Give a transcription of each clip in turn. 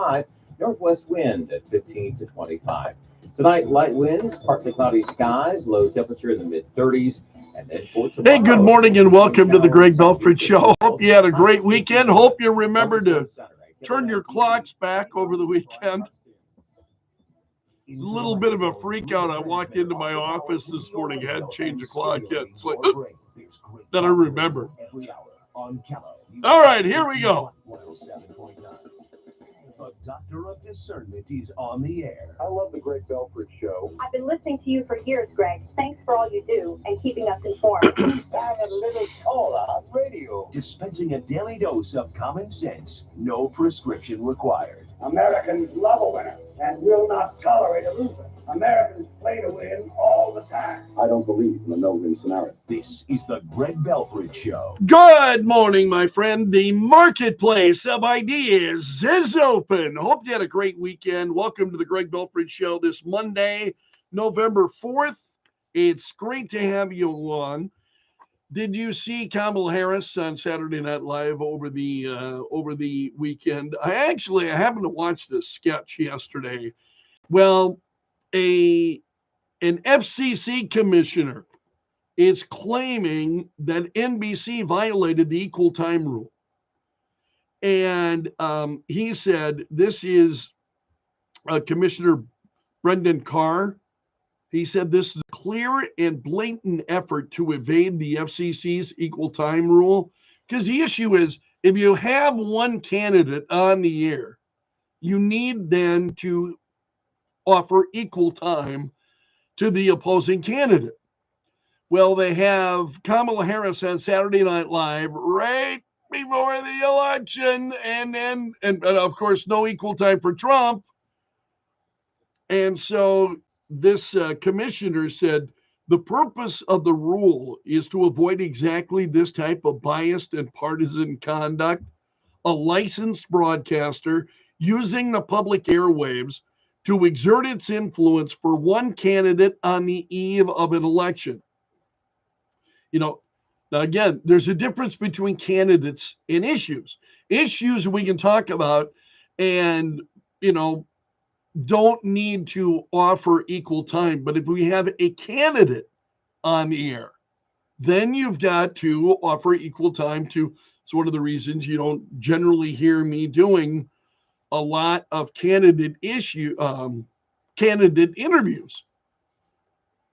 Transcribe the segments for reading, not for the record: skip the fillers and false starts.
5. Northwest wind at 15 to 25. Tonight, light winds, partly cloudy skies, low temperature in the mid-30s. And then for tomorrow, Hey, good morning and welcome to the Greg Belfrage Show. Hope you had a great weekend. Hope you remember to turn your clocks back over the weekend. It's a little bit of a freak out. I walked into my office this morning, hadn't changed the clock yet. It's like, then I remember. All right, here we go. The Doctor of Discernment is on the air. I love the Greg Belfrage Show. I've been listening to you for years, Greg. Thanks for all you do and keeping us informed. Sang a little taller on radio. Dispensing a daily dose of common sense. No prescription required. Americans love a winner and will not tolerate a loser. Americans play to win all the time. I don't believe in the no-win scenario. This is the Greg Belfrage Show. Good morning, my friend. The marketplace of ideas is open. Hope you had a great weekend. Welcome to the Greg Belfrage Show this Monday, November 4th. It's great to have you along. Did you see Kamala Harris on Saturday Night Live over the weekend? I happened to watch this sketch yesterday. Well, an FCC commissioner is claiming that NBC violated the equal time rule. And he said, this is Commissioner Brendan Carr. He said this is a clear and blatant effort to evade the FCC's equal time rule. Because the issue is, if you have one candidate on the air, you need then to offer equal time to the opposing candidate. Well, they have Kamala Harris on Saturday Night Live right before the election, and of course, no equal time for Trump. And so this commissioner said the purpose of the rule is to avoid exactly this type of biased and partisan conduct. A licensed broadcaster using the public airwaves to exert its influence for one candidate on the eve of an election. You know, now again, there's a difference between candidates and issues. Issues we can talk about and, don't need to offer equal time. But if we have a candidate on the air, then you've got to offer equal time to. It's one of the reasons you don't generally hear me doing a lot of candidate interviews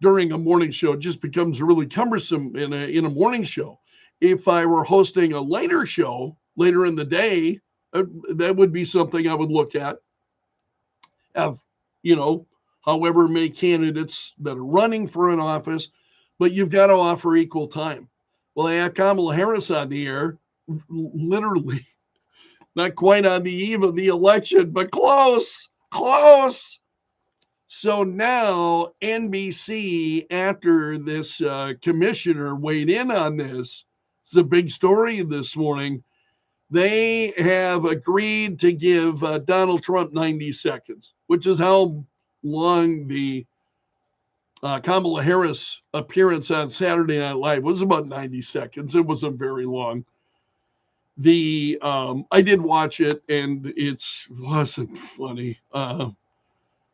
during a morning show. It just becomes really cumbersome in a morning show. If I were hosting a later show later in the day, that would be something I would look at. Have, however many candidates that are running for an office, but you've got to offer equal time. Well, they had Kamala Harris on the air, literally not quite on the eve of the election, but close. So now NBC, after this commissioner weighed in on this, it's a big story this morning. They have agreed to give Donald Trump 90 seconds, which is how long the Kamala Harris appearance on Saturday Night Live was. About 90 seconds. It wasn't very long. I did watch it, and it wasn't funny. But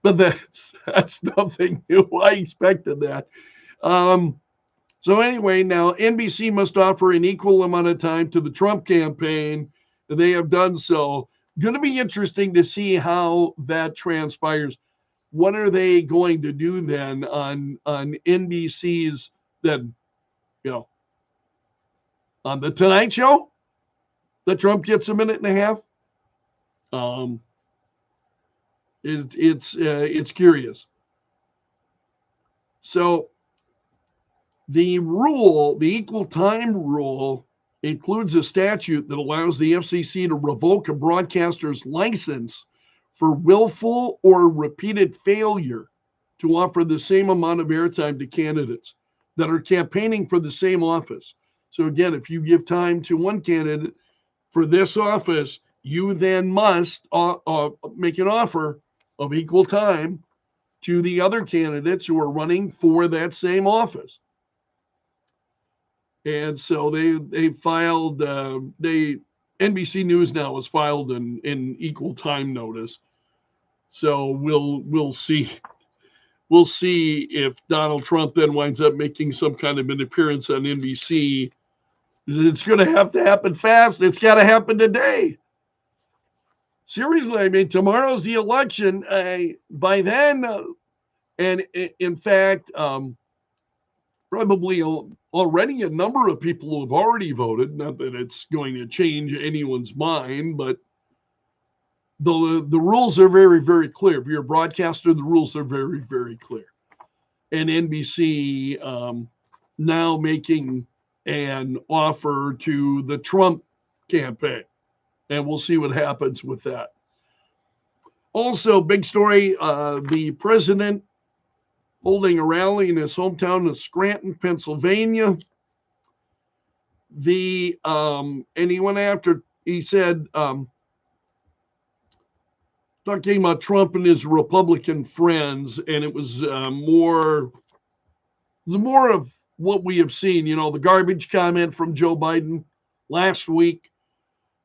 that's nothing new. I expected that. So anyway, now NBC must offer an equal amount of time to the Trump campaign. They have done so. Going to be interesting to see how that transpires. What are they going to do then on NBC's then, on the Tonight Show? That Trump gets a minute and a half. It's curious. So the equal time rule includes a statute that allows the FCC to revoke a broadcaster's license for willful or repeated failure to offer the same amount of airtime to candidates that are campaigning for the same office. So again, if you give time to one candidate for this office, you then must make an offer of equal time to the other candidates who are running for that same office. And so they filed, they NBC News now has filed an equal time notice. So we'll see. We'll see if Donald Trump then winds up making some kind of an appearance on NBC. It's going to have to happen fast. It's got to happen today. Seriously, I mean, tomorrow's the election. By then, and in fact, probably already a number of people have already voted. Not that it's going to change anyone's mind, but the rules are very, very clear. If you're a broadcaster, the rules are very, very clear. And NBC now making an offer to the Trump campaign. And we'll see what happens with that. Also, big story, the president holding a rally in his hometown of Scranton, Pennsylvania. And he went after, he said, talking about Trump and his Republican friends, and it was more of what we have seen, you know, the garbage comment from Joe Biden last week.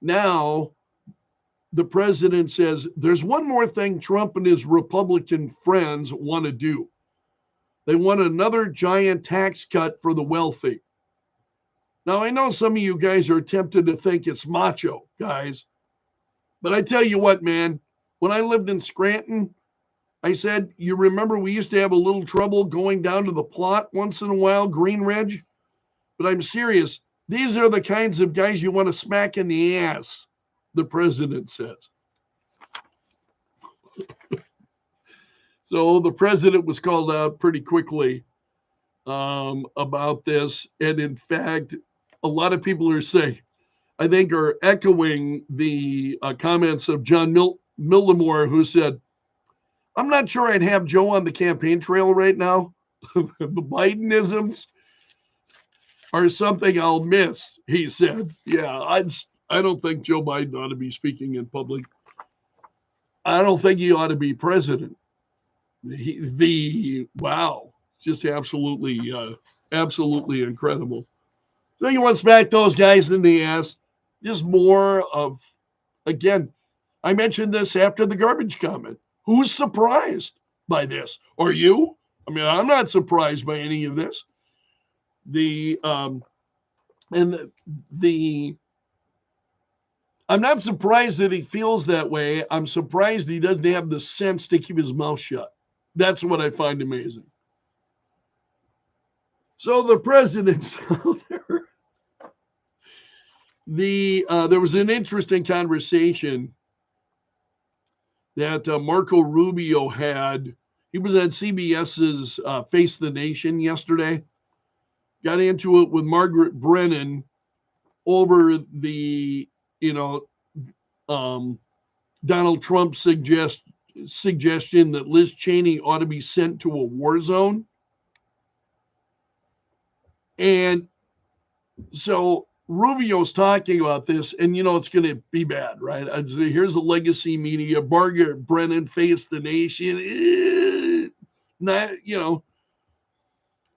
Now, the president says there's one more thing Trump and his Republican friends want to do. They want another giant tax cut for the wealthy. Now, I know some of you guys are tempted to think it's macho, guys, but I tell you what, man, when I lived in Scranton, I said, you remember we used to have a little trouble going down to the plot once in a while, Green Ridge? But I'm serious. These are the kinds of guys you want to smack in the ass, the president says. So the president was called out pretty quickly about this. And in fact, a lot of people are saying, I think are echoing the comments of John Millimore, who said, I'm not sure I'd have Joe on the campaign trail right now. The Bidenisms are something I'll miss, he said. Yeah, I don't think Joe Biden ought to be speaking in public. I don't think he ought to be president. Wow, just absolutely incredible. So you want to smack those guys in the ass. Just more of, again, I mentioned this after the garbage comment. Who's surprised by this? Are you? I mean, I'm not surprised by any of this. I'm not surprised that he feels that way. I'm surprised he doesn't have the sense to keep his mouth shut. That's what I find amazing. So the president's out there. There was an interesting conversation that Marco Rubio had. He was at CBS's Face the Nation yesterday. Got into it with Margaret Brennan over the, Donald Trump's suggestion that Liz Cheney ought to be sent to a war zone. And so Rubio's talking about this, and it's going to be bad, right? Here's the legacy media, Margaret Brennan, Face the Nation.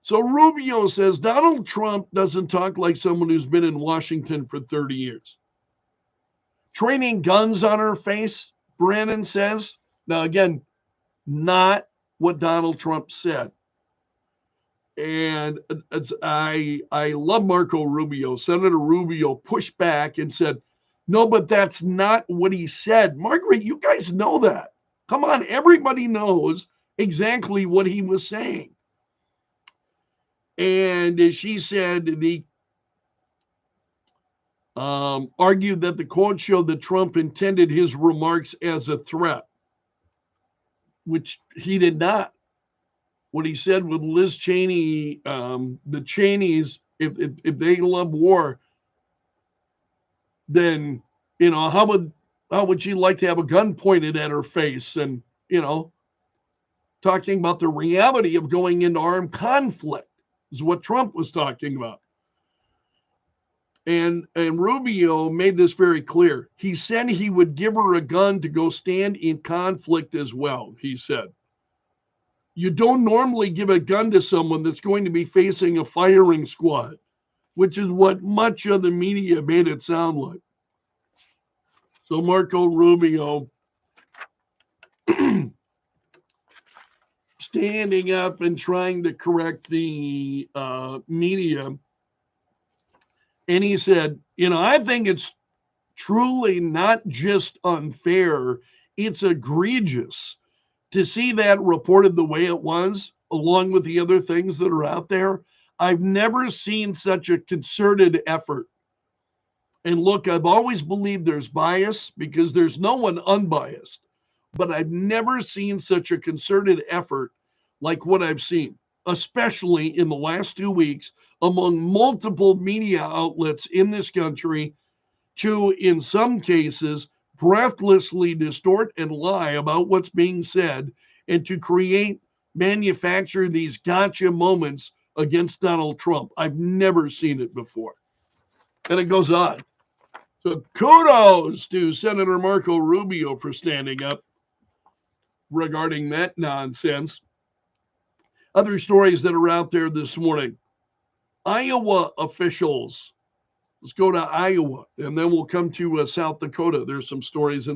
So Rubio says Donald Trump doesn't talk like someone who's been in Washington for 30 years. Training guns on her face, Brennan says. Now, again, not what Donald Trump said. And I love Marco Rubio. Senator Rubio pushed back and said, no, but that's not what he said. Margaret, you guys know that. Come on, everybody knows exactly what he was saying. And she said argued that the quote showed that Trump intended his remarks as a threat, which he did not. What he said with Liz Cheney, the Cheneys, if they love war, then how would she like to have a gun pointed at her face? And talking about the reality of going into armed conflict is what Trump was talking about. And Rubio made this very clear. He said he would give her a gun to go stand in conflict as well, he said. You don't normally give a gun to someone that's going to be facing a firing squad, which is what much of the media made it sound like. So Marco Rubio standing up and trying to correct the media. And he said, I think it's truly not just unfair, it's egregious to see that reported the way it was, along with the other things that are out there. I've never seen such a concerted effort. And look, I've always believed there's bias because there's no one unbiased, but I've never seen such a concerted effort like what I've seen, especially in the last 2 weeks among multiple media outlets in this country to, in some cases, breathlessly distort and lie about what's being said and to manufacture these gotcha moments against Donald Trump. I've never seen it before. And it goes on. So kudos to Senator Marco Rubio for standing up regarding that nonsense. Other stories that are out there this morning. Iowa officials. Let's go to Iowa, and then we'll come to South Dakota. There's some stories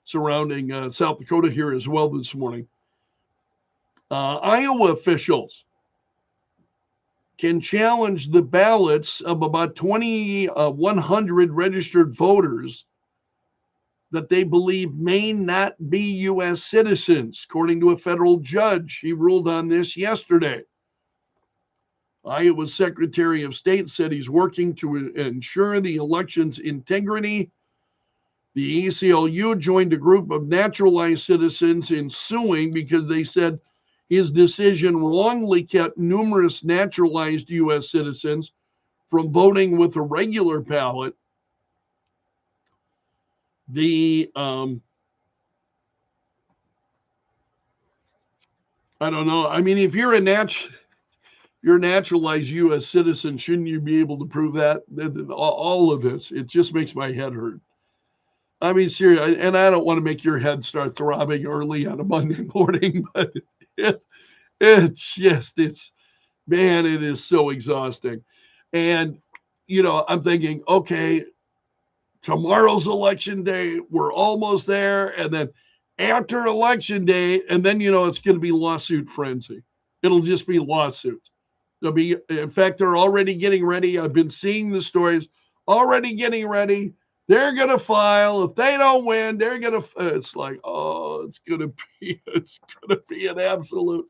surrounding South Dakota here as well this morning. Iowa officials can challenge the ballots of about 2,100 registered voters that they believe may not be U.S. citizens, according to a federal judge. He ruled on this yesterday. Iowa's Secretary of State said he's working to ensure the election's integrity. The ACLU joined a group of naturalized citizens in suing because they said his decision wrongly kept numerous naturalized U.S. citizens from voting with a regular ballot. I don't know. I mean, if you're a naturalized U.S. citizen, shouldn't you be able to prove that? All of this, it just makes my head hurt. I mean, seriously, and I don't want to make your head start throbbing early on a Monday morning, but it is so exhausting. And, I'm thinking, okay, tomorrow's election day, we're almost there. And then after election day, and then, it's going to be lawsuit frenzy. It'll just be lawsuits. In fact, they're already getting ready. I've been seeing the stories already getting ready. They're going to file. If they don't win, they're going to, it's like, it's going to be an absolute,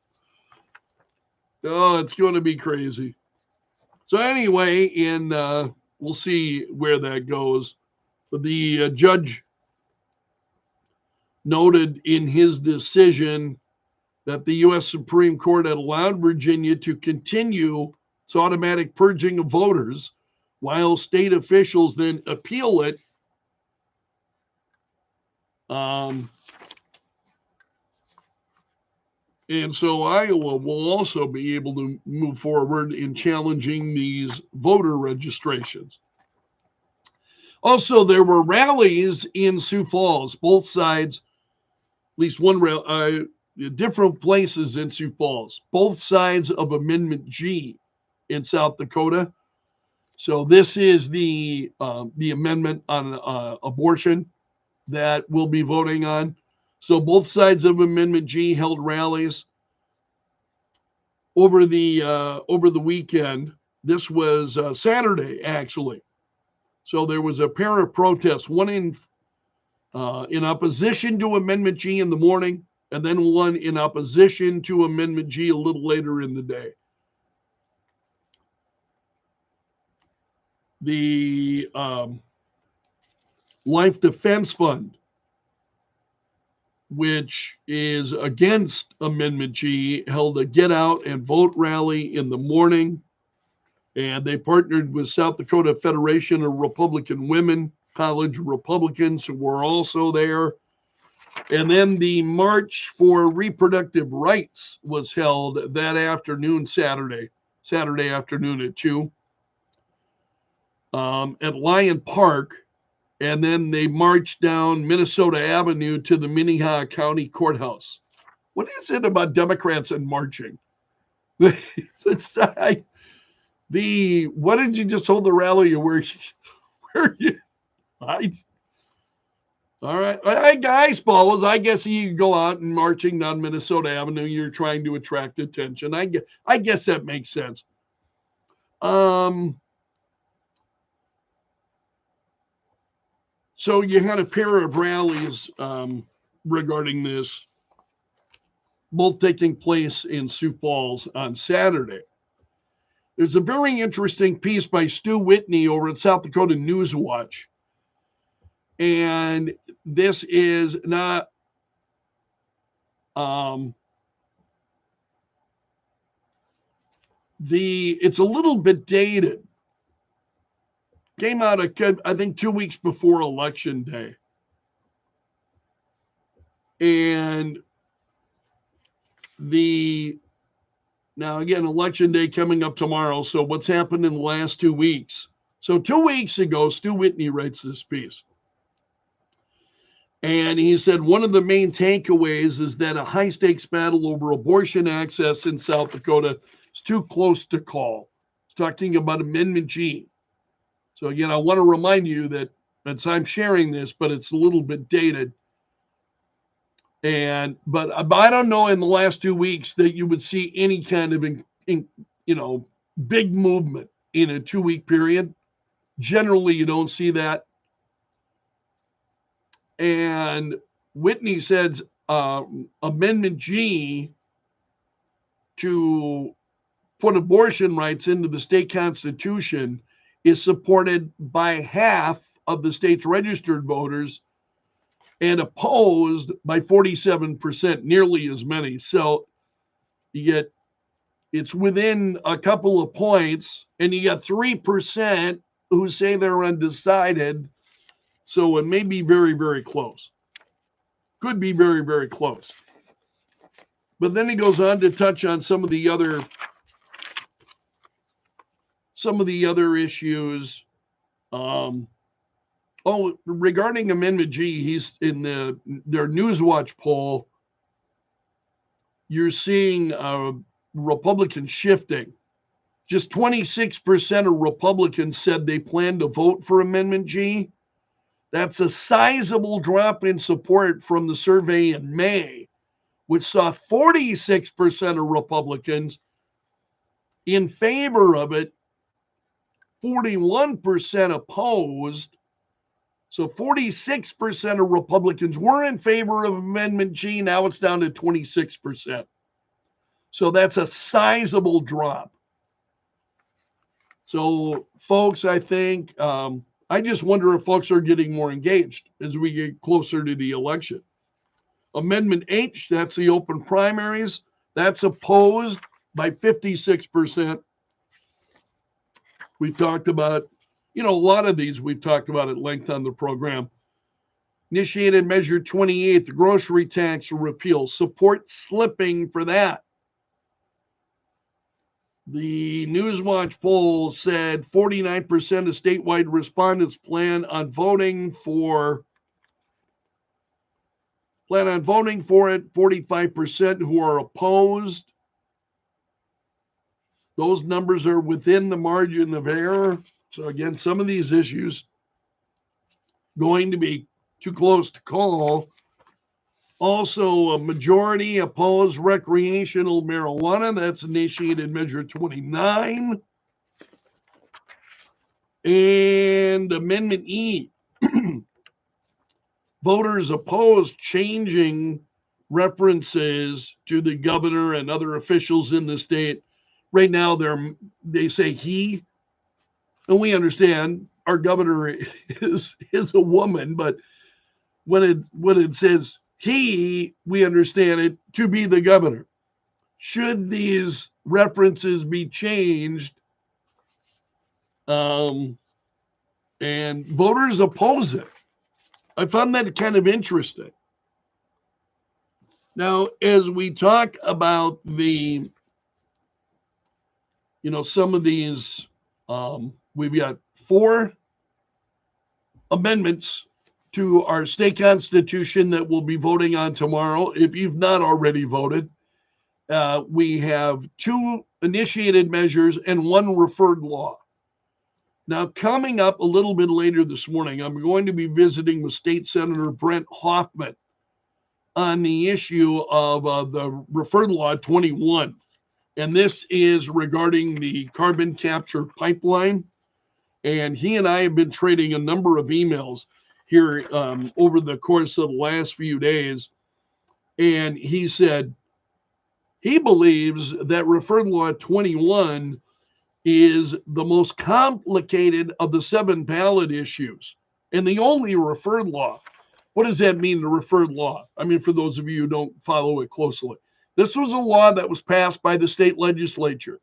it's going to be crazy. So anyway, we'll see where that goes. But the judge noted in his decision that the U.S. Supreme Court had allowed Virginia to continue its automatic purging of voters while state officials then appeal it. And so Iowa will also be able to move forward in challenging these voter registrations. Also, there were rallies in Sioux Falls, both sides, at least one different places in Sioux Falls, both sides of Amendment G in South Dakota. So this is the amendment on abortion that we'll be voting on. So both sides of Amendment G held rallies over the weekend. This was Saturday, actually. So there was a pair of protests, one in opposition to Amendment G in the morning, and then one in opposition to Amendment G a little later in the day. The Life Defense Fund, which is against Amendment G, held a get out and vote rally in the morning. And they partnered with South Dakota Federation of Republican Women, college Republicans who were also there. And then the March for Reproductive Rights was held that afternoon, Saturday afternoon at 2 at Lyon Park. And then they marched down Minnesota Avenue to the Minnehaha County Courthouse. What is it about Democrats and marching? What did you just hold the rally? Where you? All right. I suppose. I guess you could go out and marching down Minnesota Avenue. You're trying to attract attention. I guess that makes sense. So you had a pair of rallies regarding this, both taking place in Sioux Falls on Saturday. There's a very interesting piece by Stu Whitney over at South Dakota News Watch. And this is not it's a little bit dated. Came out, I think, 2 weeks before Election Day. And now again, Election Day coming up tomorrow. So what's happened in the last 2 weeks? So 2 weeks ago, Stu Whitney writes this piece. And he said one of the main takeaways is that a high-stakes battle over abortion access in South Dakota is too close to call. He's talking about Amendment G. So again, I want to remind you that I'm sharing this, but it's a little bit dated. But I don't know in the last 2 weeks that you would see any kind of big movement in a 2-week period. Generally, you don't see that. And Whitney says Amendment G to put abortion rights into the state constitution is supported by half of the state's registered voters and opposed by 47%, nearly as many. So you get, it's within a couple of points, and you got 3% who say they're undecided. So it may be very, very close. Could be very, very close. But then he goes on to touch on some of the other issues. Regarding Amendment G, he's in their Newswatch poll. You're seeing Republicans shifting. Just 26% of Republicans said they plan to vote for Amendment G. That's a sizable drop in support from the survey in May, which saw 46% of Republicans in favor of it, 41% opposed. So 46% of Republicans were in favor of Amendment G. Now it's down to 26%. So that's a sizable drop. So, folks, I think, I just wonder if folks are getting more engaged as we get closer to the election. Amendment H, that's the open primaries. That's opposed by 56%. We've talked about, a lot of these we've talked about at length on the program. Initiated Measure 28, the grocery tax repeal. Support slipping for that. The Newswatch poll said 49% of statewide respondents plan on voting for it, 45% who are opposed. Those numbers are within the margin of error. So again, some of these issues going to be too close to call. Also, a majority oppose recreational marijuana. That's initiated Measure 29. And Amendment E. Voters oppose changing references to the governor and other officials in the state. Right now, they say he, and we understand our governor is a woman, but when it says he, we understand it to be the governor. Should these references be changed? And voters oppose it. I found that kind of interesting. Now, as we talk about some of these, we've got 4 amendments to our state constitution that we'll be voting on tomorrow. If you've not already voted, we have 2 initiated measures and 1 referred law. Now, coming up a little bit later this morning, I'm going to be visiting with State Senator Brent Hoffman on the issue of the Referred Law 21. And this is regarding the carbon capture pipeline. And he and I have been trading a number of emails here over the course of the last few days. And he said he believes that Referred Law 21 is the most complicated of the 7 ballot issues and the only referred law. What does that mean, the referred law? I mean, for those of you who don't follow it closely, this was a law that was passed by the state legislature.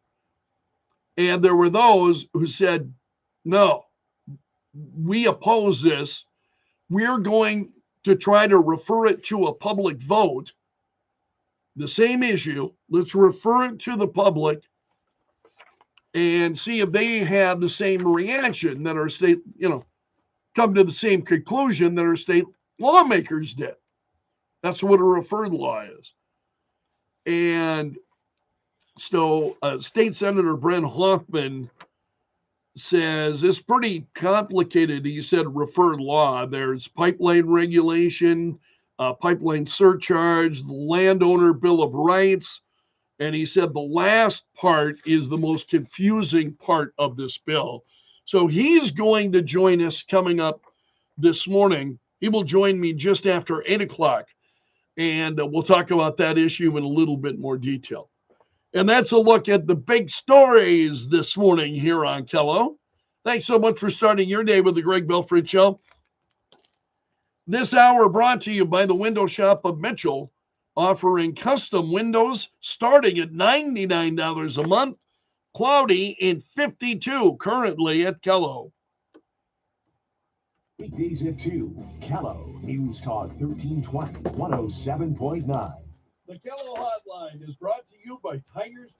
And there were those who said, no, we oppose this. We're going to try to refer it to a public vote. The same issue, let's refer it to the public and see if they have the same reaction that our state, come to the same conclusion that our state lawmakers did. That's what a referred law is. And so State Senator Brent Hoffman says it's pretty complicated. He said referred law. There's pipeline regulation, pipeline surcharge, the landowner bill of rights. And he said the last part is the most confusing part of this bill. So he's going to join us coming up this morning. He will join me just after 8 o'clock. And we'll talk about that issue in a little bit more detail. And that's a look at the big stories this morning here on Kello. Thanks so much for starting your day with the Greg Belfrage Show. This hour brought to you by the Window Shop of Mitchell, offering custom windows starting at $99 a month, cloudy and $52 currently at Kello. Weekdays at 2, Kello News Talk 1320, 107.9. The Kello Hotline is brought to you by Tires.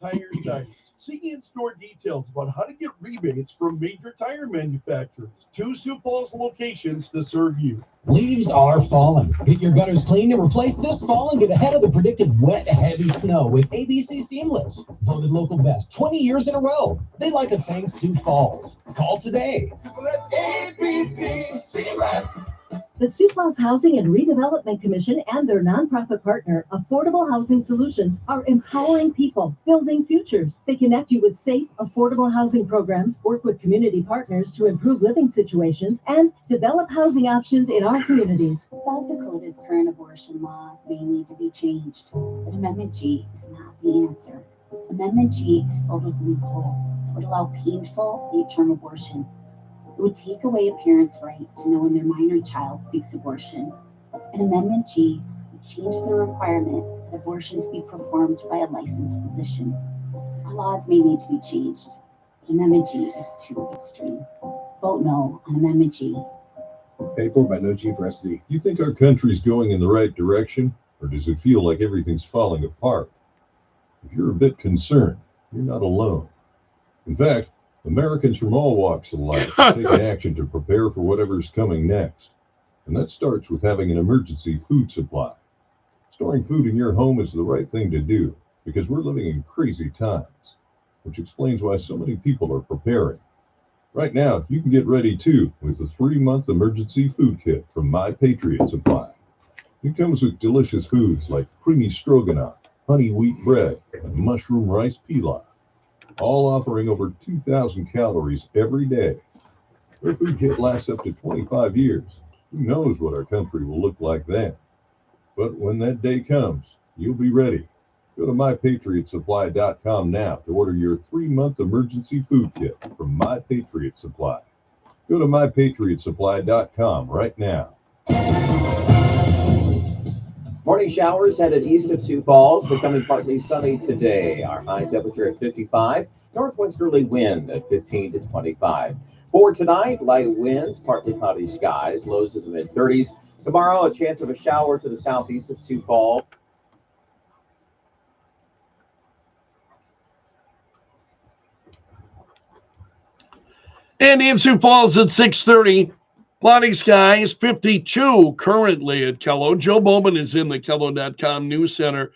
See in-store details about how to get rebates from major tire manufacturers. 2 Sioux Falls locations to serve you. Leaves are falling. Get your gutters cleaned and replace this fall and get ahead of the predicted wet, heavy snow with ABC Seamless. Voted local best 20 years in a row. They like a thing Sioux Falls. Call today. ABC Seamless. The Sioux Falls Housing and Redevelopment Commission and their nonprofit partner, Affordable Housing Solutions, are empowering people, building futures. They connect you with safe, affordable housing programs, work with community partners to improve living situations, and develop housing options in our communities. South Dakota's current abortion law may need to be changed, but Amendment G is not the answer. Amendment G is filled with loopholes that would allow painful, late-term abortion. It would take away a parent's right to know when their minor child seeks abortion. And Amendment G would change the requirement that abortions be performed by a licensed physician. Our laws may need to be changed, but Amendment G is too extreme. Vote no on Amendment G. Paid for by No Chief SD. You think our country's going in the right direction, or does it feel like everything's falling apart? If you're a bit concerned, you're not alone. In fact, Americans from all walks of life are taking action to prepare for whatever's coming next. And that starts with having an emergency food supply. Storing food in your home is the right thing to do because we're living in crazy times, which explains why so many people are preparing. Right now, you can get ready too with a 3-month emergency food kit from My Patriot Supply. It comes with delicious foods like creamy stroganoff, honey wheat bread, and mushroom rice pilaf, all offering over 2,000 calories every day. Their food kit lasts up to 25 years. Who knows what our country will look like then? But when that day comes, you'll be ready. Go to MyPatriotSupply.com now to order your 3-month emergency food kit from My Patriot Supply. Go to MyPatriotSupply.com right now. Morning showers headed east of Sioux Falls, becoming partly sunny today. Our high temperature at 55, northwesterly wind at 15 to 25. For tonight, light winds, partly cloudy skies, lows in the mid-30s. Tomorrow, a chance of a shower to the southeast of Sioux Falls. And in Sioux Falls at 6:30. Cloudy skies, 52 currently at Kello. Joe Bowman is in the Kello.com News Center.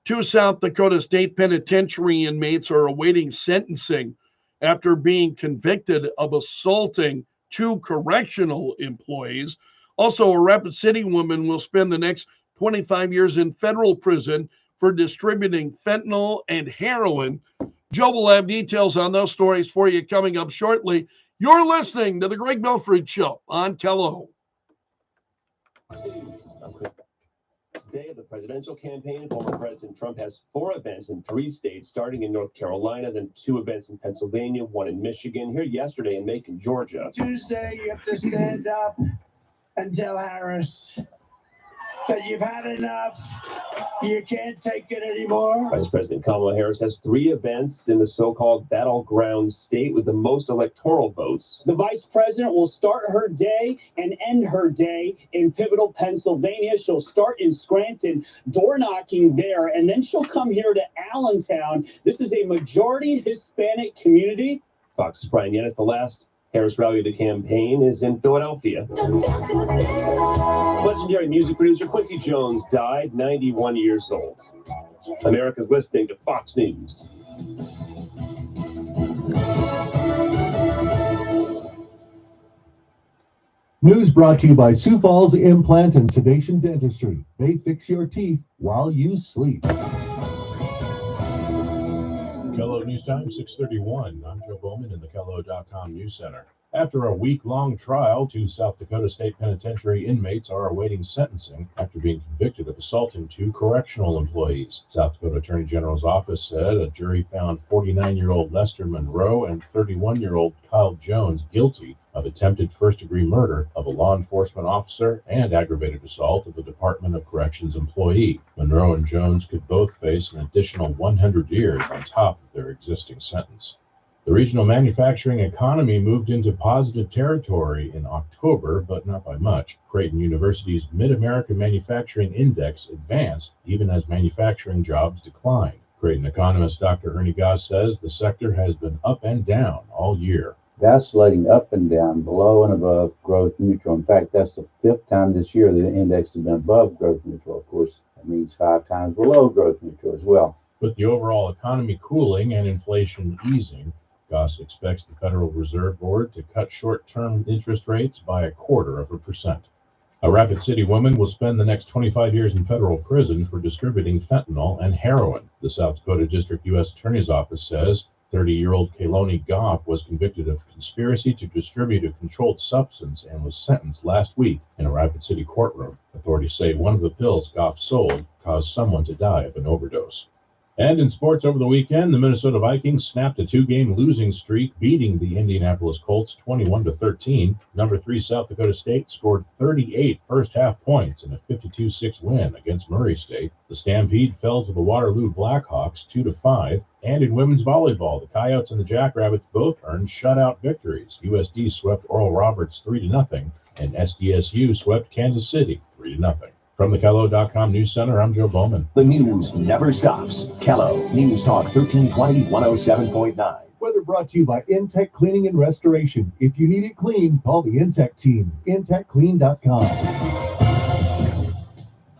2 South Dakota State Penitentiary inmates are awaiting sentencing after being convicted of assaulting 2 correctional employees. Also, a Rapid City woman will spend the next 25 years in federal prison for distributing fentanyl and heroin. Joe will have details on those stories for you coming up shortly. You're listening to the Greg Belfrage Show on KELO. Today of the presidential campaign, former President Trump has 4 events in 3 states, starting in North Carolina, then 2 events in Pennsylvania, 1 in Michigan, here yesterday in Macon, Georgia. Tuesday, you have to stand up and tell Harris that you've had enough. You can't take it anymore. Vice President Kamala Harris has 3 events in the so-called battleground state with the most electoral votes. The vice president will start her day and end her day in pivotal Pennsylvania. She'll start in Scranton, door knocking there, and then she'll come here to Allentown. This is a majority Hispanic community. Fox's Brian Yennis, the last Harris rally of the campaign is in Philadelphia. Legendary music producer Quincy Jones died, 91 years old. America's listening to Fox News. News brought to you by Sioux Falls Implant and Sedation Dentistry. They fix your teeth while you sleep. KELO News Time, 6:31. I'm Joe Bowman in the KELO.com News Center. After a week-long trial, 2 South Dakota State Penitentiary inmates are awaiting sentencing after being convicted of assaulting 2 correctional employees. South Dakota Attorney General's office said a jury found 49-year-old Lester Monroe and 31-year-old Kyle Jones guilty of attempted first-degree murder of a law enforcement officer and aggravated assault of a Department of Corrections employee. Monroe and Jones could both face an additional 100 years on top of their existing sentence. The regional manufacturing economy moved into positive territory in October, but not by much. Creighton University's Mid-American Manufacturing Index advanced even as manufacturing jobs declined. Creighton economist Dr. Ernie Goss says the sector has been up and down all year. Vacillating up and down, below and above growth neutral. In fact, that's the 5th time this year the index has been above growth neutral. Of course, that means 5 times below growth neutral as well. With the overall economy cooling and inflation easing, Goss expects the Federal Reserve Board to cut short-term interest rates by 0.25%. A Rapid City woman will spend the next 25 years in federal prison for distributing fentanyl and heroin. The South Dakota District U.S. Attorney's Office says 30-year-old Kaloni Goff was convicted of conspiracy to distribute a controlled substance and was sentenced last week in a Rapid City courtroom. Authorities say one of the pills Goff sold caused someone to die of an overdose. And in sports over the weekend, the Minnesota Vikings snapped a 2-game losing streak, beating the Indianapolis Colts 21-13. Number 3 South Dakota State scored 38 first-half points in a 52-6 win against Murray State. The Stampede fell to the Waterloo Blackhawks 2-5. And in women's volleyball, the Coyotes and the Jackrabbits both earned shutout victories. USD swept Oral Roberts 3-0, and SDSU swept Kansas City 3-0. From the KELO.com News Center, I'm Joe Bowman. The news never stops. KELO News Talk 1320 107.9. Weather brought to you by Intech Cleaning and Restoration. If you need it clean, call the Intech team. IntechClean.com.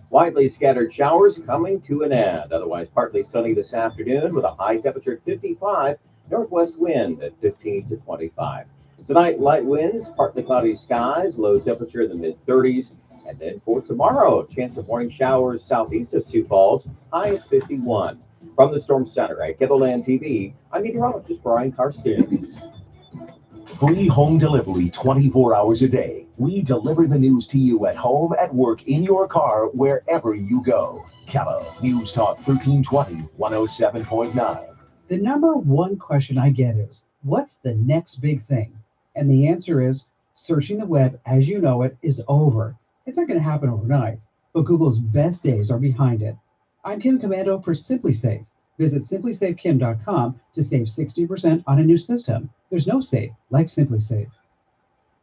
Widely scattered showers coming to an end. Otherwise, partly sunny this afternoon with a high temperature of 55. Northwest wind at 15 to 25. Tonight, light winds, partly cloudy skies, low temperature in the mid-30s. And then for tomorrow, chance of morning showers southeast of Sioux Falls, high at 51. From the Storm Center at Kettleland TV, I'm meteorologist Brian Karstens. Free home delivery 24 hours a day. We deliver the news to you at home, at work, in your car, wherever you go. KELO News Talk 1320 107.9. The number one question I get is, what's the next big thing? And the answer is, searching the web as you know it is over. It's not going to happen overnight, but Google's best days are behind it. I'm Kim Commando for SimpliSafe. Visit simplysafekim.com to save 60% on a new system. There's no safe like SimpliSafe.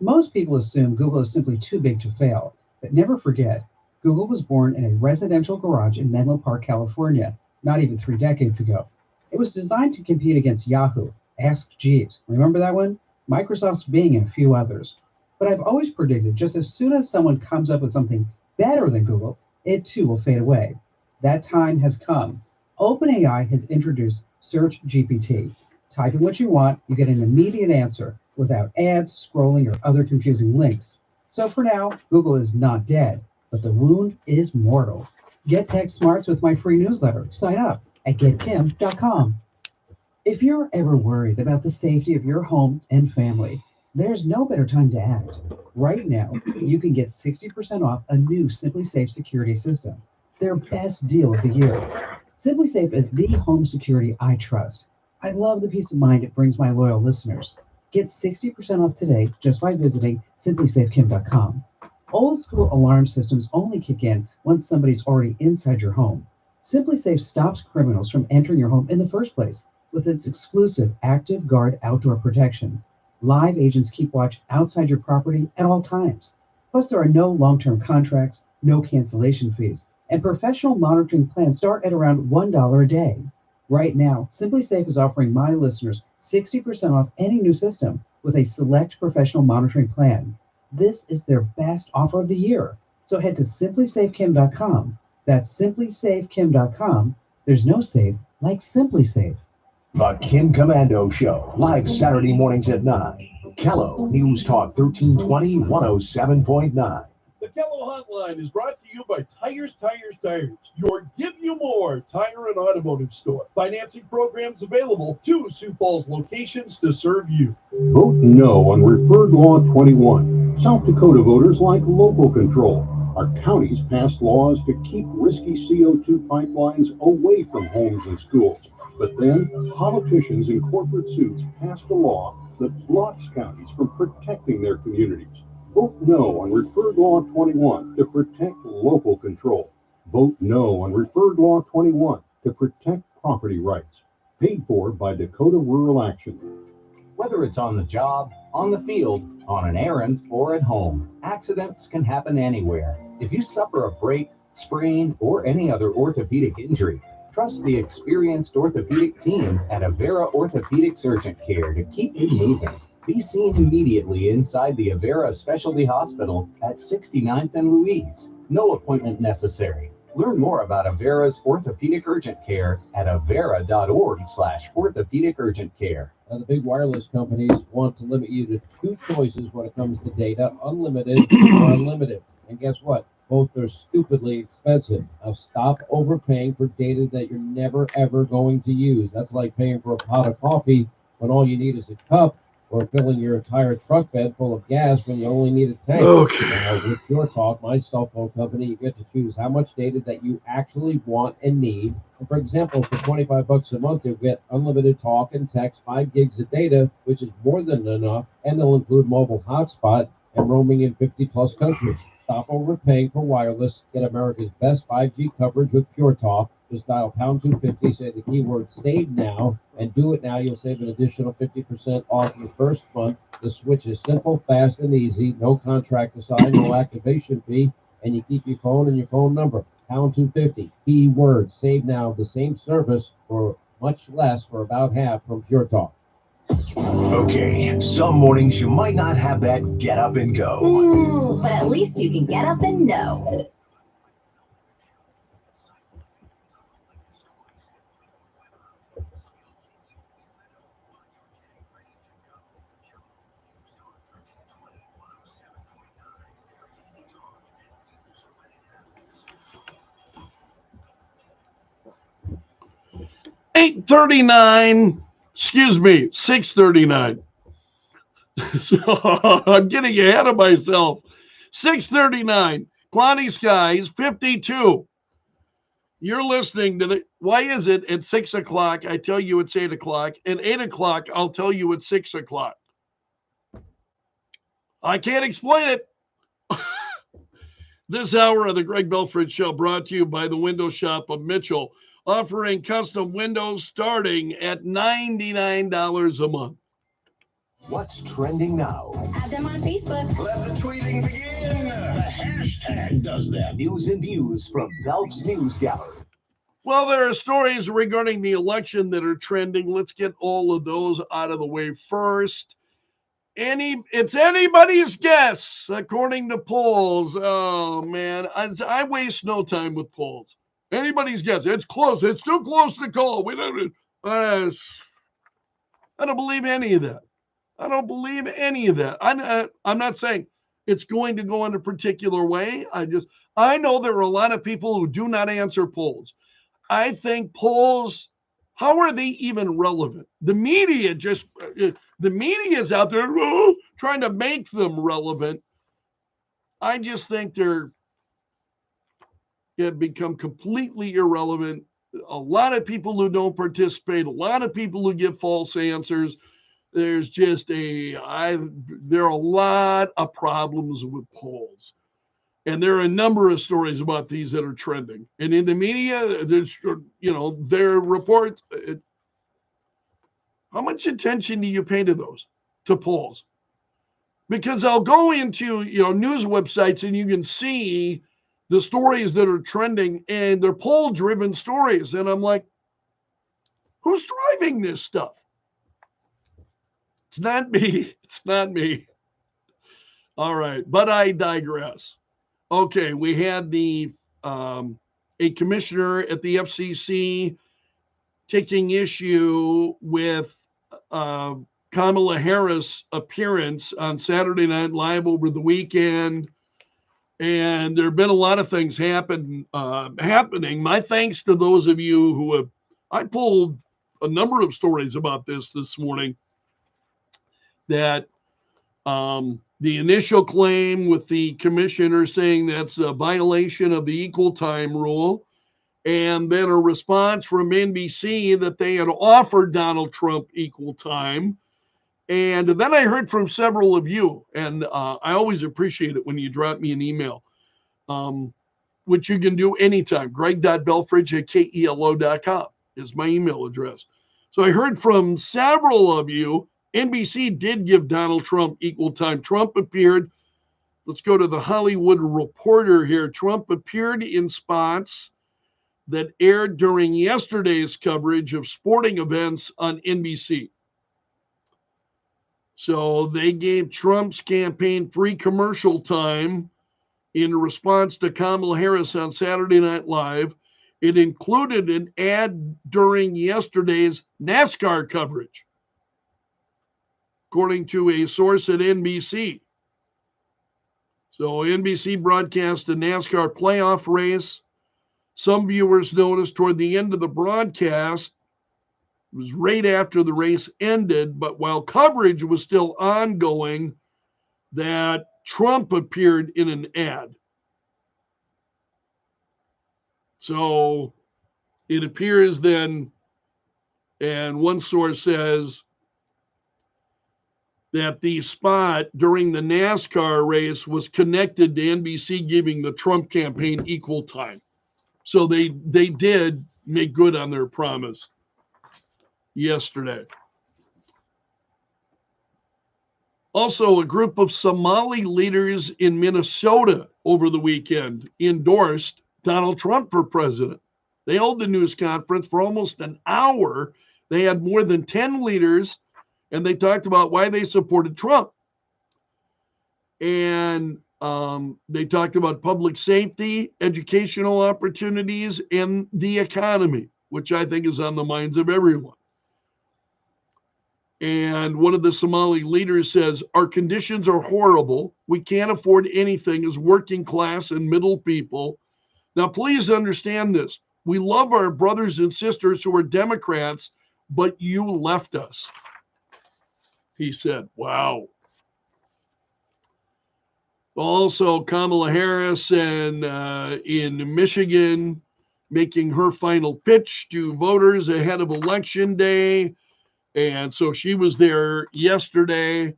Most people assume Google is simply too big to fail, but never forget, Google was born in a residential garage in Menlo Park, California, not even 3 decades ago. It was designed to compete against Yahoo, Ask Jeeves, remember that one? Microsoft's Bing, and a few others. But I've always predicted just as soon as someone comes up with something better than Google, it too will fade away. That time has come. OpenAI has introduced Search GPT. Type in what you want, you get an immediate answer without ads, scrolling, or other confusing links. So for now, Google is not dead, but the wound is mortal. Get tech smarts with my free newsletter. Sign up at getkim.com. If you're ever worried about the safety of your home and family, there's no better time to act. Right now, you can get 60% off a new Simply Safe security system, their best deal of the year. Simply Safe is the home security I trust. I love the peace of mind it brings my loyal listeners. Get 60% off today just by visiting simplysafekim.com. Old school alarm systems only kick in once somebody's already inside your home. Simply Safe stops criminals from entering your home in the first place with its exclusive Active Guard outdoor protection. Live agents keep watch outside your property at all times. Plus, there are no long-term contracts, no cancellation fees, and professional monitoring plans start at around $1 a day. Right now, Simply Safe is offering my listeners 60% off any new system with a select professional monitoring plan. This is their best offer of the year. So head to simplysafekim.com. That's simplysafekim.com. There's no safe like Simply Safe. The Kim Commando Show, live Saturday mornings at 9. Kello, News Talk 1320, 107.9. The Kello Hotline is brought to you by Tires, your Give You More tire and automotive store. Financing programs available, 2 Sioux Falls locations to serve you. Vote no on Referred Law 21. South Dakota voters like local control. Our counties passed laws to keep risky CO2 pipelines away from homes and schools. But then, politicians and corporate suits passed a law that blocks counties from protecting their communities. Vote no on Referred Law 21 to protect local control. Vote no on Referred Law 21 to protect property rights. Paid for by Dakota Rural Action. Whether it's on the job, on the field, on an errand, or at home, accidents can happen anywhere. If you suffer a break, sprain, or any other orthopedic injury, trust the experienced orthopedic team at Avera Orthopedics Urgent Care to keep you moving. Be seen immediately inside the Avera Specialty Hospital at 69th and Louise. No appointment necessary. Learn more about Avera's Orthopedic Urgent Care at avera.org/orthopedic urgent care. Now, the big wireless companies want to limit you to 2 choices when it comes to data, unlimited or unlimited. And guess what? Both are stupidly expensive. Now stop overpaying for data that you're never ever going to use. That's like paying for a pot of coffee when all you need is a cup, or filling your entire truck bed full of gas when you only need a tank. Okay. Now, with Pure Talk, my cell phone company, you get to choose how much data that you actually want and need. And for example, for $25 a month, you'll get unlimited talk and text, 5 gigs of data, which is more than enough, and they'll include mobile hotspot and roaming in 50+ countries. Stop overpaying for wireless. Get America's best 5G coverage with Pure Talk. Just dial pound 250, say the keyword save now, and do it now. You'll save an additional 50% off your first month. The switch is simple, fast, and easy. No contract to sign, no activation fee, and you keep your phone and your phone number. Pound 250, keyword save now. The same service for much less, for about half, from Pure Talk. Okay, some mornings you might not have that get up and go. But at least you can get up and know. $6:39. So I'm getting ahead of myself. 6:39. Cloudy skies, 52. You're listening to why is it at 6 o'clock? I tell you it's 8 o'clock. At 8 o'clock, I'll tell you it's 6 o'clock. I can't explain it. This hour of the Greg Belfrage Show brought to you by the Window Shop of Mitchell, offering custom windows starting at $99 a month. What's trending now? Add them on Facebook. Let the tweeting begin. The hashtag does that. News and views from Belf's News Gallery. Well, there are stories regarding the election that are trending. Let's get all of those out of the way first. It's anybody's guess, according to polls. Oh, man, I waste no time with polls. Anybody's guess. It's close. It's too close to call. We don't. I don't believe any of that. I don't believe any of that. I'm not saying it's going to go in a particular way. I know there are a lot of people who do not answer polls. I think polls, how are they even relevant? The media is out there trying to make them relevant. I just think they're have become completely irrelevant. A lot of people who don't participate, a lot of people who give false answers. There's just there are a lot of problems with polls. And there are a number of stories about these that are trending. And in the media, there's, their reports. How much attention do you pay to those, to polls? Because I'll go into, news websites and you can see the stories that are trending and they're poll-driven stories. And I'm like, who's driving this stuff? It's not me. It's not me. All right, but I digress. Okay, we had a commissioner at the FCC taking issue with Kamala Harris' appearance on Saturday Night Live over the weekend. And there have been a lot of things happening. My thanks to those of you who have, I pulled a number of stories about this morning, that the initial claim with the commissioner saying that's a violation of the equal time rule, and then a response from NBC that they had offered Donald Trump equal time. And then I heard from several of you, and I always appreciate it when you drop me an email, which you can do anytime. greg.belfrage@kelo.com is my email address. So I heard from several of you. NBC did give Donald Trump equal time. Trump appeared. Let's go to the Hollywood Reporter here. Trump appeared in spots that aired during yesterday's coverage of sporting events on NBC. So they gave Trump's campaign free commercial time in response to Kamala Harris on Saturday Night Live. It included an ad during yesterday's NASCAR coverage, according to a source at NBC. So NBC broadcast a NASCAR playoff race. Some viewers noticed toward the end of the broadcast, it was right after the race ended, but while coverage was still ongoing, that Trump appeared in an ad. So it appears then, and one source says that the spot during the NASCAR race was connected to NBC giving the Trump campaign equal time. So they did make good on their promise yesterday. Also, a group of Somali leaders in Minnesota over the weekend endorsed Donald Trump for president. They held the news conference for almost an hour. They had more than 10 leaders, and they talked about why they supported Trump. And they talked about public safety, educational opportunities, and the economy, which I think is on the minds of everyone. And one of the Somali leaders says, our conditions are horrible. We can't afford anything as working class and middle people. Now, please understand this. We love our brothers and sisters who are Democrats, but you left us. He said, wow. Also, Kamala Harris and in Michigan making her final pitch to voters ahead of Election Day. And so she was there yesterday.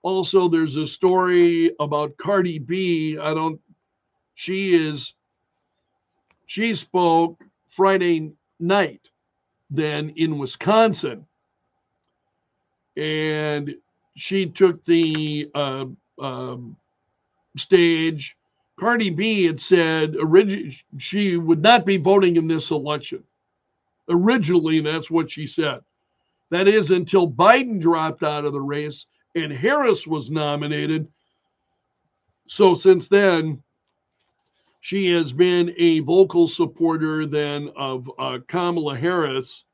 Also, there's a story about Cardi B. She spoke Friday night then in Wisconsin. And she took the stage. Cardi B had said she would not be voting in this election. Originally, that's what she said. That is until Biden dropped out of the race and Harris was nominated. So since then, she has been a vocal supporter then of Kamala Harris.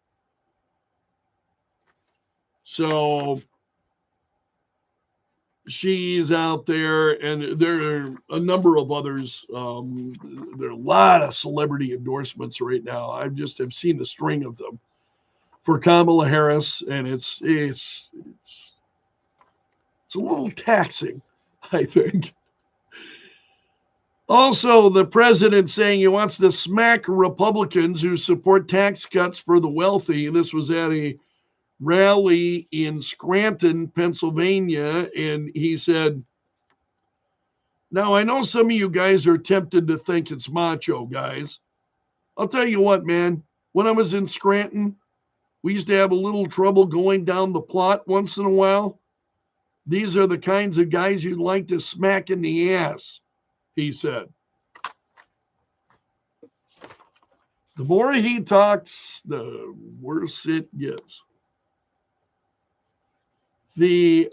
So she's out there, and there are a number of others. There are a lot of celebrity endorsements right now. I just have seen a string of them for Kamala Harris, and it's a little taxing, I think. Also, the president saying he wants to smack Republicans who support tax cuts for the wealthy. This was at a rally in Scranton, Pennsylvania, and he said, "Now, I know some of you guys are tempted to think it's macho, guys. I'll tell you what, man, when I was in Scranton, we used to have a little trouble going down the plot once in a while. These are the kinds of guys you'd like to smack in the ass," he said. The more he talks, the worse it gets. And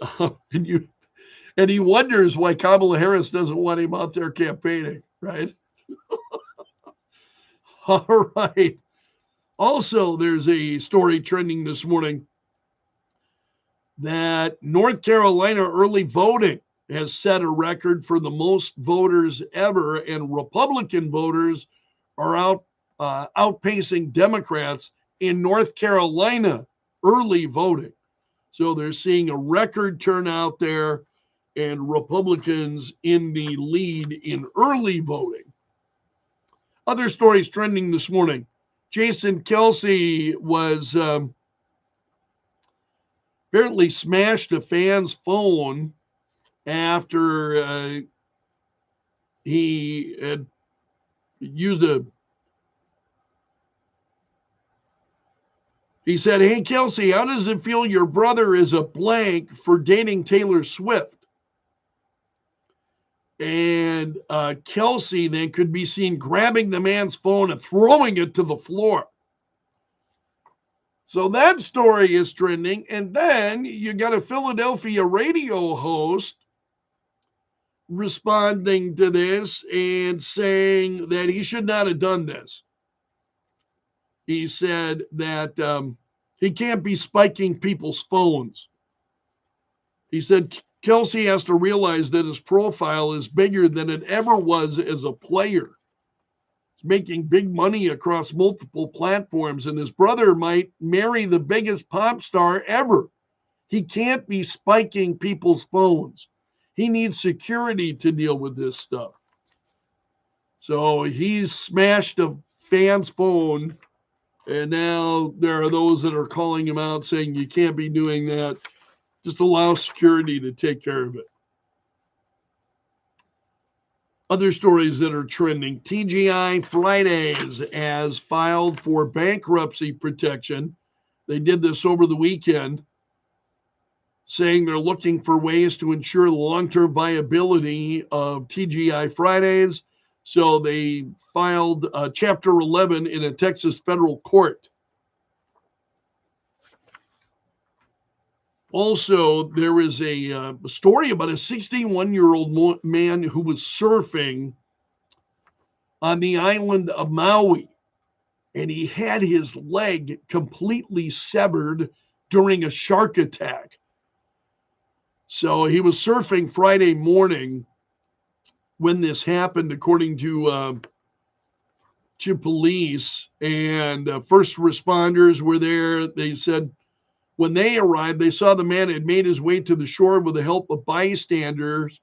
he wonders why Kamala Harris doesn't want him out there campaigning, right? All right. Also, there's a story trending this morning that North Carolina early voting has set a record for the most voters ever, and Republican voters are outpacing Democrats in North Carolina early voting. So they're seeing a record turnout there, and Republicans in the lead in early voting. Other stories trending this morning. Jason Kelce was apparently smashed a fan's phone after he had used he said, "Hey, Kelce, how does it feel your brother is a blank for dating Taylor Swift?" And Kelce then could be seen grabbing the man's phone and throwing it to the floor. So that story is trending. And then you got a Philadelphia radio host responding to this and saying that he should not have done this. He said that he can't be spiking people's phones. He said Kelce has to realize that his profile is bigger than it ever was as a player. He's making big money across multiple platforms, and his brother might marry the biggest pop star ever. He can't be spiking people's phones. He needs security to deal with this stuff. So he's smashed a fan's phone, and now there are those that are calling him out saying you can't be doing that. Just allow security to take care of it. Other stories that are trending. TGI Fridays has filed for bankruptcy protection. They did this over the weekend, saying they're looking for ways to ensure the long-term viability of TGI Fridays. So they filed Chapter 11 in a Texas federal court. Also, there is a story about a 61-year-old man who was surfing on the island of Maui, and he had his leg completely severed during a shark attack. So he was surfing Friday morning when this happened, according to police, and first responders were there. They said when they arrived, they saw the man had made his way to the shore with the help of bystanders,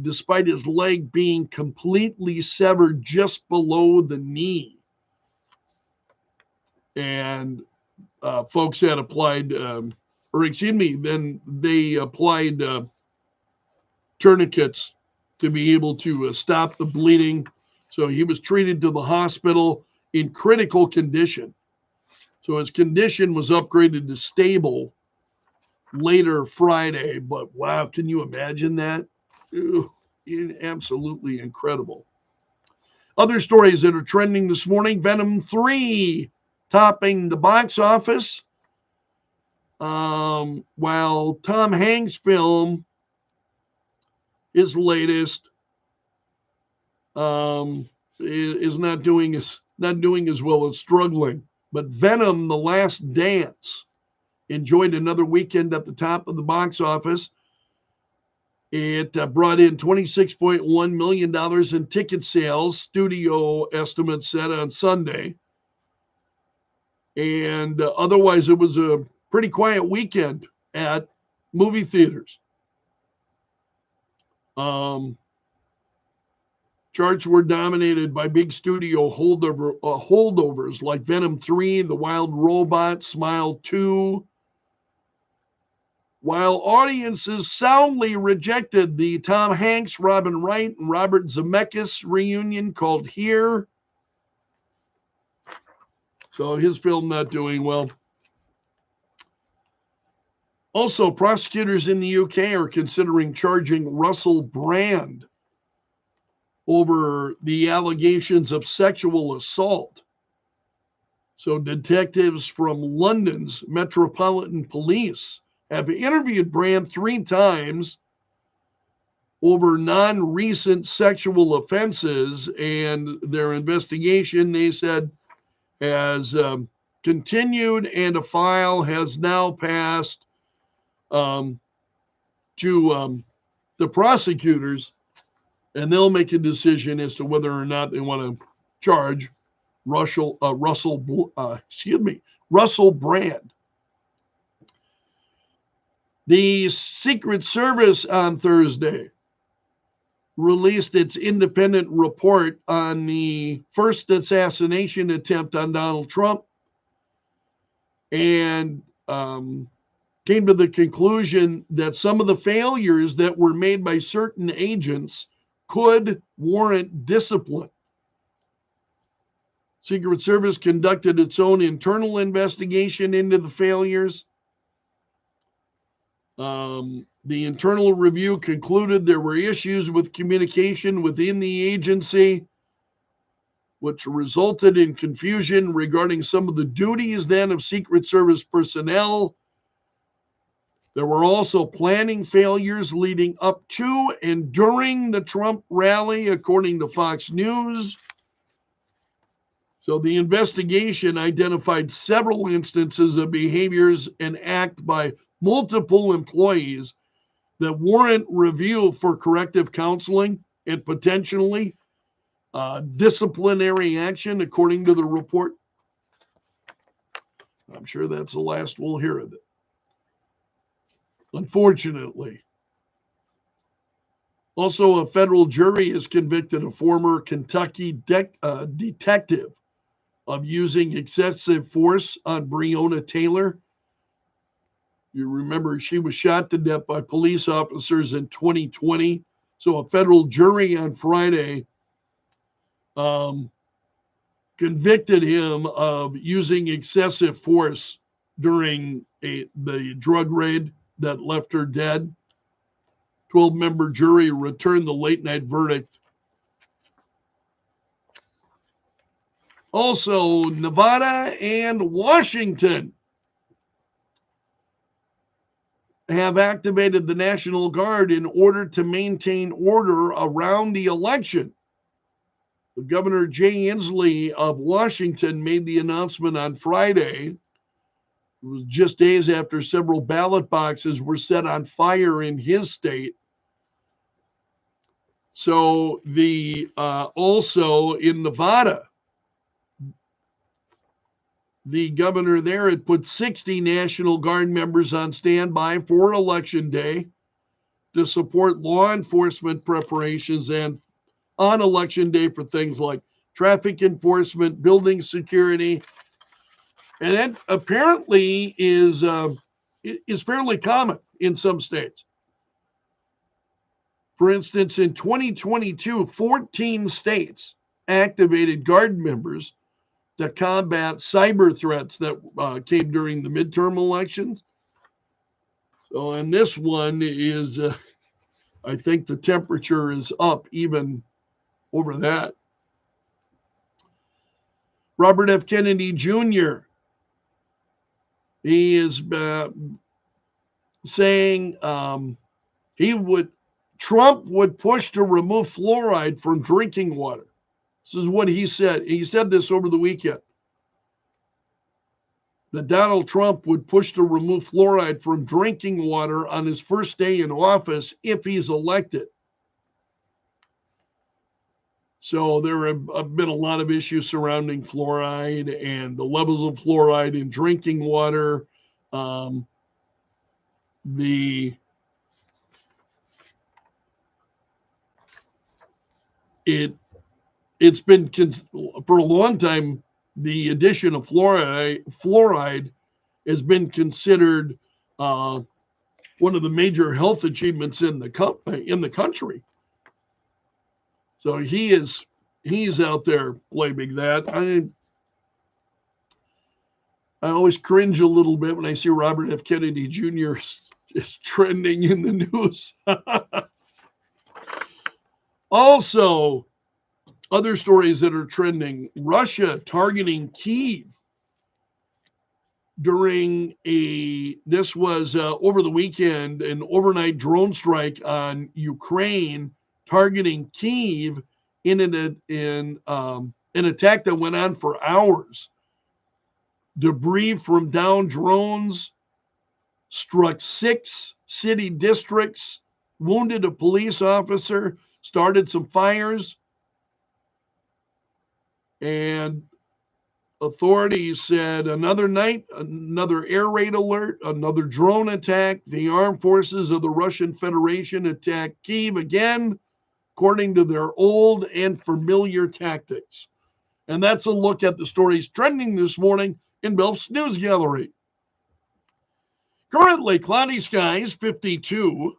despite his leg being completely severed just below the knee. And folks had applied, then they applied tourniquets to be able to stop the bleeding. So he was treated to the hospital in critical condition. So his condition was upgraded to stable later Friday. But wow, can you imagine that? Absolutely incredible. Other stories that are trending this morning. Venom 3 topping the box office, while Tom Hanks' film, his latest, is not doing as well. It's struggling. But Venom: The Last Dance enjoyed another weekend at the top of the box office. It brought in $26.1 million in ticket sales, studio estimates said on Sunday. And otherwise, it was a pretty quiet weekend at movie theaters. Charts were dominated by big studio holdovers like Venom 3, The Wild Robot, Smile 2, while audiences soundly rejected the Tom Hanks, Robin Wright, and Robert Zemeckis reunion called Here. So his film not doing well. Also, prosecutors in the UK are considering charging Russell Brand over the allegations of sexual assault. So detectives from London's Metropolitan Police have interviewed Brand 3 times over non-recent sexual offenses, and their investigation, they said, has continued, and a file has now passed to the prosecutors, and they'll make a decision as to whether or not they want to charge Russell Brand. The Secret Service on Thursday released its independent report on the first assassination attempt on Donald Trump, and came to the conclusion that some of the failures that were made by certain agents could warrant discipline. Secret Service conducted its own internal investigation into the failures. The internal review concluded there were issues with communication within the agency, which resulted in confusion regarding some of the duties then of Secret Service personnel. There were also planning failures leading up to and during the Trump rally, according to Fox News. So the investigation identified several instances of behaviors and act by multiple employees that warrant review for corrective counseling and potentially disciplinary action, according to the report. I'm sure that's the last we'll hear of it, unfortunately. Also, a federal jury has convicted a former Kentucky detective of using excessive force on Breonna Taylor. You remember she was shot to death by police officers in 2020. So a federal jury on Friday convicted him of using excessive force during the drug raid that left her dead. 12-member jury returned the late-night verdict. Also, Nevada and Washington have activated the National Guard in order to maintain order around the election. Governor Jay Inslee of Washington made the announcement on Friday. It was just days after several ballot boxes were set on fire in his state. So also in Nevada, the governor there had put 60 National Guard members on standby for Election Day to support law enforcement preparations and on Election Day for things like traffic enforcement, building security. And that apparently is fairly common in some states. For instance, in 2022, 14 states activated Guard members to combat cyber threats that came during the midterm elections. So, and this one is, I think the temperature is up even over that. Robert F. Kennedy Jr., he is saying Trump would push to remove fluoride from drinking water. This is what he said. He said this over the weekend. that Donald Trump would push to remove fluoride from drinking water on his first day in office if he's elected. So there have been a lot of issues surrounding fluoride and the levels of fluoride in drinking water. It's been for a long time, the addition of fluoride has been considered one of the major health achievements in the country. So he's out there blaming that. I always cringe a little bit when I see Robert F. Kennedy Jr. is trending in the news. Also, other stories that are trending: Russia targeting Kyiv during this was over the weekend, an overnight drone strike on Ukraine, targeting Kyiv in an attack that went on for hours. Debris from downed drones struck 6 city districts, wounded a police officer, started some fires, and authorities said another night, another air raid alert, another drone attack. The armed forces of the Russian Federation attacked Kyiv again, according to their old and familiar tactics. And that's a look at the stories trending this morning in Belf's News Gallery. Currently, cloudy skies, 52.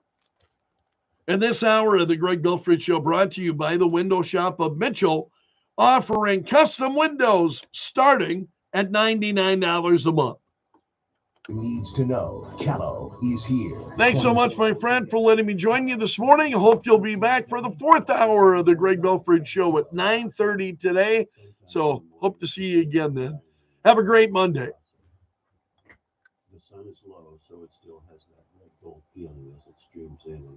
And this hour of the Greg Belfrage Show brought to you by the Window Shop of Mitchell, offering custom windows starting at $99 a month. Needs to know. Callow is here. Thanks so much, my friend, for letting me join you this morning. I hope you'll be back for the 4th hour of the Greg Belfrage Show at 9:30 today. So hope to see you again then. Have a great Monday. The sun is low, so it still has that red gold feeling as it streams in.